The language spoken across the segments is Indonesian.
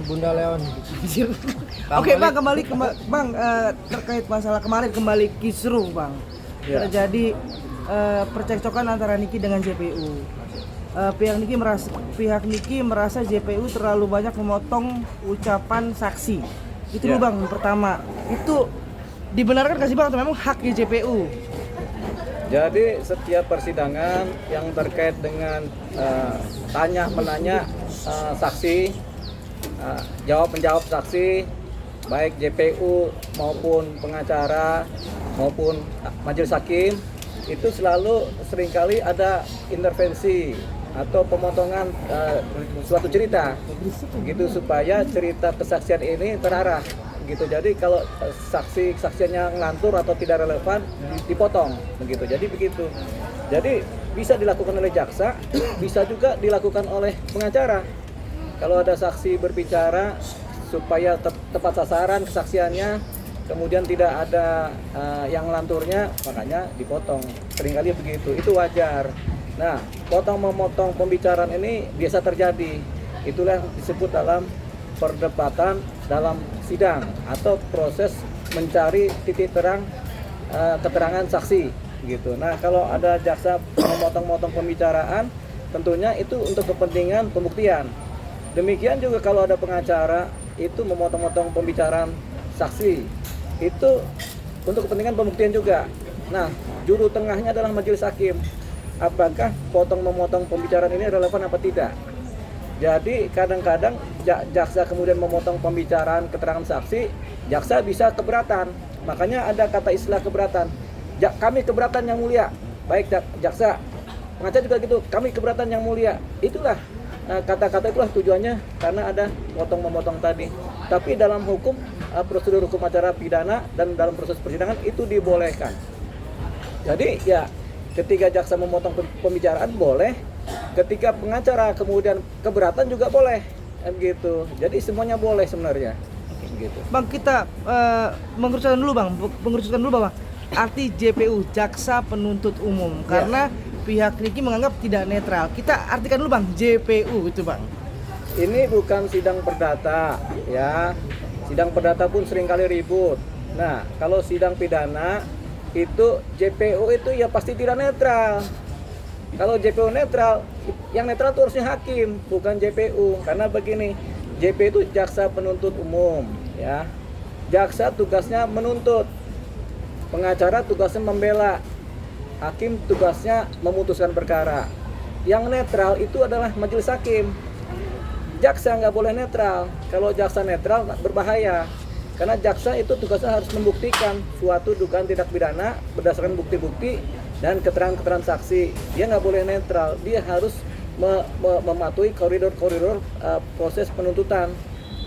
Bunda Leon. Oke Bang, kembali Bang, terkait masalah kemarin kembali kisruh Bang. Ya. Terjadi percekcokan antara Niki dengan JPU. Pihak Niki merasa JPU terlalu banyak memotong ucapan saksi. Itu Ya. dulu Bang, pertama. Itu dibenarkan nggak sih Bang atau memang haknya JPU? Jadi setiap persidangan yang terkait dengan tanya-menanya saksi, jawab-menjawab saksi, baik JPU maupun pengacara maupun majelis hakim, itu selalu seringkali ada intervensi atau pemotongan suatu cerita, gitu supaya cerita kesaksian ini terarah. Gitu. Jadi kalau saksinya ngelantur atau tidak relevan dipotong begitu. Jadi begitu. Jadi bisa dilakukan oleh jaksa, bisa juga dilakukan oleh pengacara. Kalau ada saksi berbicara supaya tepat sasaran kesaksiannya, kemudian tidak ada yang ngelanturnya, makanya dipotong. Seringkali begitu. Itu wajar. Nah, potong-memotong pembicaraan ini biasa terjadi. Itulah yang disebut dalam perdebatan dalam sidang atau proses mencari titik terang keterangan saksi gitu. Nah, kalau ada jaksa memotong-motong pembicaraan, tentunya itu untuk kepentingan pembuktian. Demikian juga kalau ada pengacara itu memotong-motong pembicaraan saksi, itu untuk kepentingan pembuktian juga. Nah, juru tengahnya adalah majelis hakim. Apakah potong-memotong pembicaraan ini relevan apa tidak? Jadi kadang-kadang jaksa kemudian memotong pembicaraan keterangan saksi, jaksa bisa keberatan. Makanya ada kata istilah keberatan. Kami keberatan yang mulia. Baik jaksa, pengacara juga gitu. Kami keberatan yang mulia. Itulah kata-kata itulah tujuannya karena ada potong-memotong tadi. Tapi dalam hukum prosedur hukum acara pidana dan dalam proses persidangan itu dibolehkan. Jadi ya ketika jaksa memotong pembicaraan boleh. Ketika pengacara kemudian keberatan juga boleh, gitu. Jadi semuanya boleh sebenarnya. Gitu. Bang, kita mengerucutkan dulu bahwa arti JPU, jaksa penuntut umum, karena pihak Niki menganggap tidak netral. Kita artikan dulu Bang, JPU itu Bang. Ini bukan sidang perdata, ya. Sidang perdata pun seringkali ribut. Nah, kalau sidang pidana itu JPU itu ya pasti tidak netral. Kalau JPU netral, yang netral itu harusnya hakim, bukan JPU. Karena begini, JPU itu jaksa penuntut umum, ya. Jaksa tugasnya menuntut, pengacara tugasnya membela, hakim tugasnya memutuskan perkara. Yang netral itu adalah majelis hakim. Jaksa nggak boleh netral. Kalau jaksa netral berbahaya. Karena jaksa itu tugasnya harus membuktikan suatu dugaan tindak pidana berdasarkan bukti-bukti dan keterangan-keterangan saksi. Dia nggak boleh netral, dia harus mematuhi koridor-koridor proses penuntutan.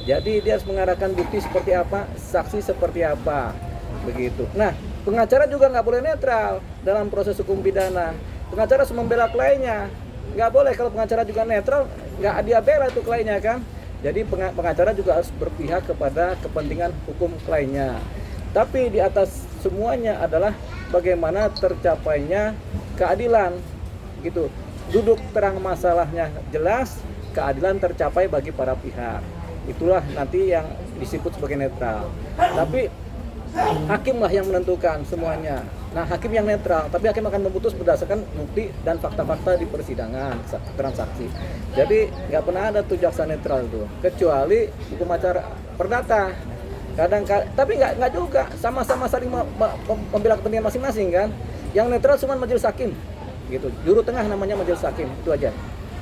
Jadi dia harus mengarahkan bukti seperti apa, saksi seperti apa, begitu. Nah, pengacara juga nggak boleh netral dalam proses hukum pidana. Pengacara harus membela kliennya, nggak boleh kalau pengacara juga netral, nggak dia bela itu kliennya kan. Jadi pengacara juga harus berpihak kepada kepentingan hukum kliennya. Tapi di atas semuanya adalah bagaimana tercapainya keadilan, gitu. Duduk terang masalahnya jelas, keadilan tercapai bagi para pihak. Itulah nanti yang disebut sebagai netral. Tapi hakimlah yang menentukan semuanya. Nah, hakim yang netral, tapi hakim akan memutus berdasarkan bukti dan fakta-fakta di persidangan, transaksi. Jadi nggak pernah ada tuh jaksa netral itu, kecuali hukum acara perdata. Tapi nggak juga, sama-sama saling membela kepentingan masing-masing kan. Yang netral cuma majelis hakim, gitu. Juru tengah namanya majelis hakim, itu aja.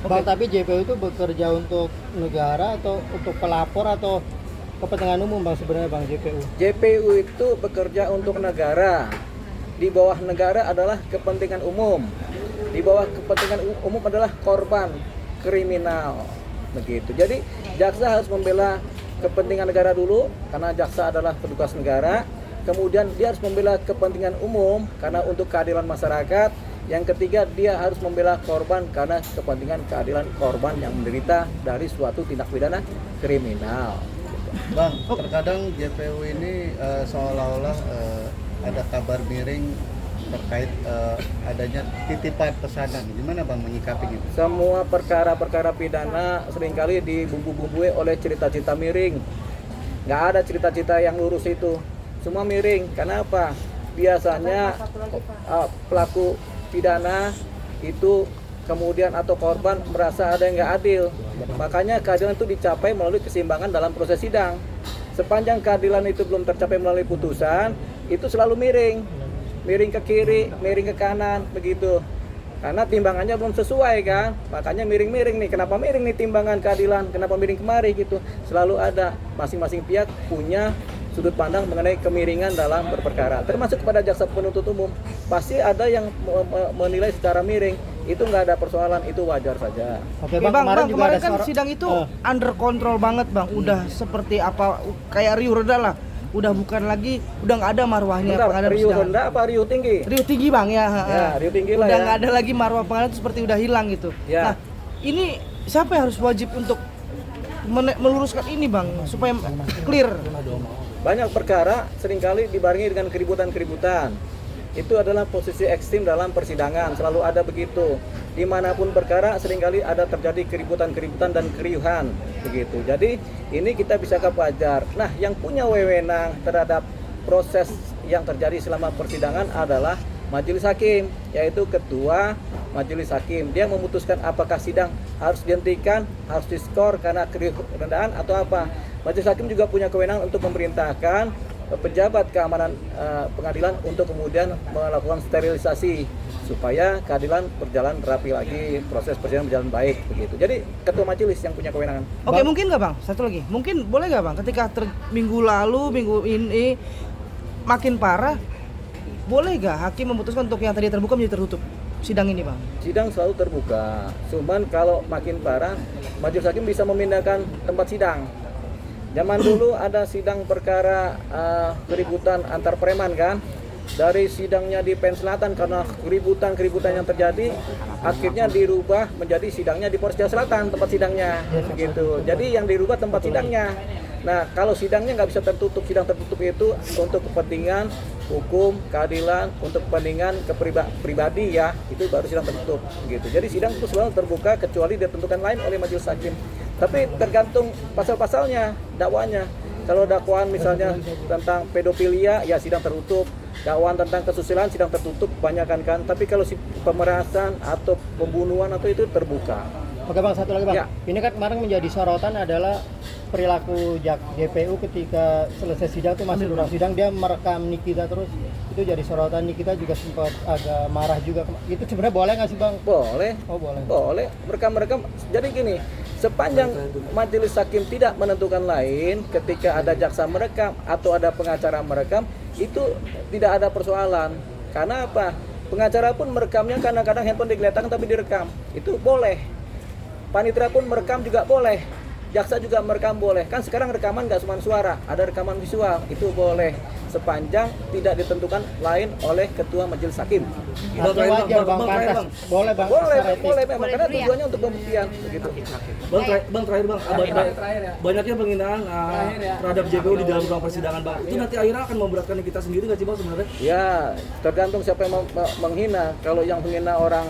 Bang, tapi JPU itu bekerja untuk negara atau untuk pelapor atau kepentingan umum Bang sebenarnya Bang JPU? JPU itu bekerja untuk negara. Di bawah negara adalah kepentingan umum. Di bawah kepentingan umum adalah korban kriminal, begitu. Jadi jaksa harus membela kepentingan negara dulu karena jaksa adalah petugas negara. Kemudian dia harus membela kepentingan umum karena untuk keadilan masyarakat. Yang ketiga, dia harus membela korban karena kepentingan keadilan korban yang menderita dari suatu tindak pidana kriminal. Bang, terkadang JPU ini seolah-olah ada kabar miring terkait adanya titipan pesanan. Gimana Bang menyikapi itu? Semua perkara-perkara pidana seringkali dibumbu-bumbui oleh cerita-cerita miring. Nggak ada cerita-cerita yang lurus itu. Semua miring. Karena apa? Biasanya pelaku pidana itu kemudian atau korban merasa ada yang nggak adil. Makanya keadilan itu dicapai melalui keseimbangan dalam proses sidang. Sepanjang keadilan itu belum tercapai melalui putusan, itu selalu miring. Miring ke kiri, miring ke kanan, begitu. Karena timbangannya belum sesuai kan, makanya miring-miring nih. Kenapa miring nih timbangan keadilan? Kenapa miring kemari gitu? Selalu ada, masing-masing pihak punya sudut pandang mengenai kemiringan dalam berperkara. Termasuk kepada jaksa penuntut umum, pasti ada yang menilai secara miring. Itu nggak ada persoalan, itu wajar saja. Oke Bang, kemarin juga kemarin ada kan sidang itu under control banget Bang, udah seperti apa, kayak riuh reda lah. Udah bukan lagi, udah nggak ada marwahnya Bentar, pengadilan riuh persidangan. rendah apa riuh tinggi? Riuh tinggi Bang ya. Ya, riuh tinggi lah udah ya. nggak ada lagi marwah pengadilan itu seperti udah hilang gitu. Ya. Nah, ini siapa yang harus wajib untuk meluruskan ini Bang supaya clear? Banyak perkara seringkali dibarengi dengan keributan-keributan. Itu adalah posisi ekstrim dalam persidangan, selalu ada begitu. Dimanapun perkara seringkali ada terjadi keributan-keributan dan keriuhan begitu. Jadi ini kita bisa wajar. Nah, yang punya wewenang terhadap proses yang terjadi selama persidangan adalah majelis hakim, yaitu ketua majelis hakim. Dia memutuskan apakah sidang harus dihentikan, harus diskor karena keriuhan atau apa. Majelis hakim juga punya kewenangan untuk memerintahkan pejabat keamanan pengadilan untuk kemudian melakukan sterilisasi supaya keadilan berjalan rapi lagi, proses persidangan berjalan baik begitu. Jadi ketua majelis yang punya kewenangan. Oke, mungkin nggak Bang? Satu lagi, mungkin boleh nggak Bang? Ketika minggu lalu, minggu ini makin parah, boleh nggak hakim memutuskan untuk yang tadi terbuka menjadi tertutup sidang ini Bang? Sidang selalu terbuka. Cuman kalau makin parah, majelis hakim bisa memindahkan tempat sidang. Zaman dulu ada sidang perkara keributan antar preman kan. Dari sidangnya di PN Selatan karena keributan yang terjadi, akhirnya dirubah menjadi sidangnya di Polres Jakarta Selatan tempat sidangnya begitu. Jadi yang dirubah tempat sidangnya. Nah, kalau sidangnya nggak bisa tertutup, sidang tertutup itu untuk kepentingan hukum, keadilan, untuk kepentingan pribadi ya, itu baru sidang tertutup gitu. Jadi sidang itu selalu terbuka kecuali ditentukan lain oleh majelis hakim. Tapi tergantung pasal-pasalnya, dakwanya. Kalau dakwaan misalnya tentang pedofilia, ya sidang tertutup. Dakwaan tentang kesusilaan sidang tertutup kebanyakan kan. Tapi kalau pemerasan atau pembunuhan atau itu terbuka. Oke Bang, satu lagi Bang. Ya. Ini kan kemarin menjadi sorotan adalah perilaku JPU ketika selesai sidang tuh masih durang sidang dia merekam Nikita terus. Itu jadi sorotan. Nikita juga sempat agak marah juga. Itu sebenarnya boleh nggak sih Bang? Boleh. Oh boleh. Boleh, merekam. Jadi gini, sepanjang majelis hakim tidak menentukan lain, ketika ada jaksa merekam atau ada pengacara merekam, itu tidak ada persoalan. Karena apa? Pengacara pun merekamnya kadang-kadang handphone digeletakkan tapi direkam. Itu boleh. Panitera pun merekam juga boleh. Jaksa juga merekam boleh. Kan sekarang rekaman nggak cuma suara, ada rekaman visual. Itu boleh. Sepanjang tidak ditentukan lain oleh ketua majelis hakim. Artinya wajar Bang, pantas. Boleh Bang. Boleh, secara etik. boleh memang karena tujuannya untuk pembuktian begitu. Bang terakhir Bang, banyaknya penghinaan terhadap JPU di dalam ruang persidangan Bang. Itu nanti akhirnya akan memberatkan kita sendiri nggak sih Bang sebenarnya? Ya, tergantung siapa yang menghina. Kalau yang menghina orang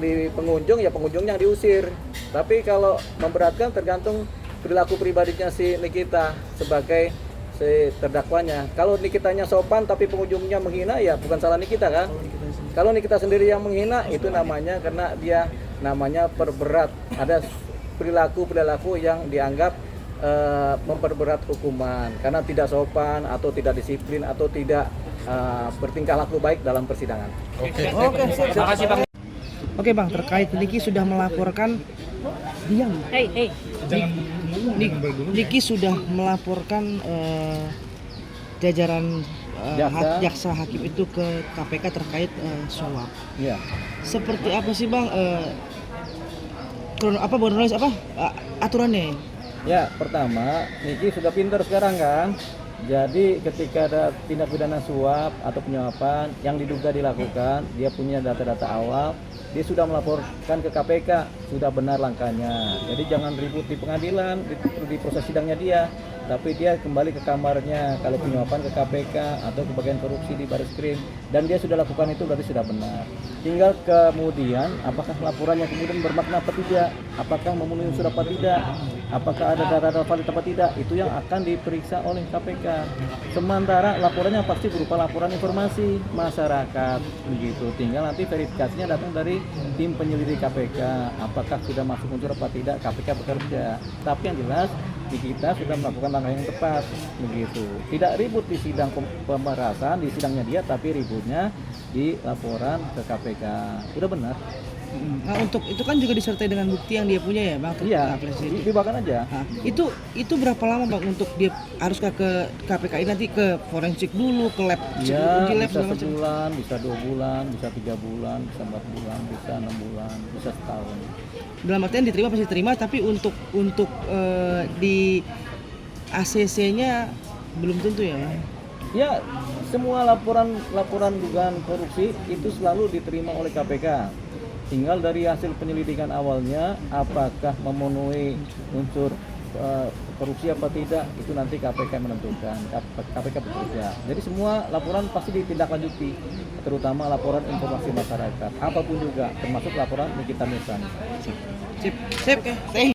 di pengunjung, ya pengunjungnya yang diusir. Tapi kalau memberatkan tergantung perilaku pribadinya si Nikita sebagai si terdakwanya. Kalau Nikitanya sopan tapi pengunjungnya menghina, ya bukan salah Nikita kan? Kalau Nikita sendiri yang menghina, itu namanya karena dia namanya perberat. Ada perilaku yang dianggap memperberat hukuman karena tidak sopan atau tidak disiplin atau tidak bertingkah laku baik dalam persidangan. Oke, terima kasih Bang. Oke Bang, terkait Niki sudah melaporkan Niki sudah melaporkan jajaran jaksa hakim itu ke KPK terkait suap. Ya. Seperti apa sih Bang aturannya? Ya, pertama Niki sudah pintar sekarang kan. Jadi ketika ada tindak pidana suap atau penyuapan yang diduga dilakukan, dia punya data-data awal, dia sudah melaporkan ke KPK, sudah benar langkahnya. Jadi jangan ribut di pengadilan, di proses sidangnya dia, tapi dia kembali ke kamarnya kalau penyuapan ke KPK atau ke bagian korupsi di Barreskrim, dan dia sudah lakukan itu berarti sudah benar. Tinggal kemudian apakah laporannya kemudian bermakna apa tidak, apakah memenuhi unsur apa tidak, apakah ada data-data valid apa tidak, itu yang akan diperiksa oleh KPK. Sementara laporannya pasti berupa laporan informasi masyarakat begitu. Tinggal nanti verifikasinya datang dari tim penyelidik KPK, apakah sudah masuk unsur apa tidak, KPK bekerja. Tapi yang jelas di kita sudah melakukan langkah yang tepat begitu. Tidak ribut di sidang pembahasan, di sidangnya dia, tapi ributnya di laporan ke KPK. Udah benar. Nah, untuk itu kan juga disertai dengan bukti yang dia punya ya bang. Iya, Presiden. dibawakan aja. Nah, itu berapa lama bang untuk dia haruskah ke KPK ini nanti ke forensik dulu, ke lab, Ya, uji lab bisa segala macam? sebulan, bisa 2 bulan, bisa 3 bulan, bisa 4 bulan, bisa 6 bulan, bisa setahun. Dalam artian diterima pasti diterima, tapi untuk di ACC-nya belum tentu ya. Bang? Ya, semua laporan dugaan korupsi itu selalu diterima oleh KPK. Tinggal dari hasil penyelidikan awalnya, apakah memenuhi unsur korupsi apa tidak, itu nanti KPK menentukan. KPK bekerja. Jadi semua laporan pasti ditindaklanjuti, terutama laporan informasi masyarakat, apapun juga, termasuk laporan Nikita Mirzani. Sip. Oke.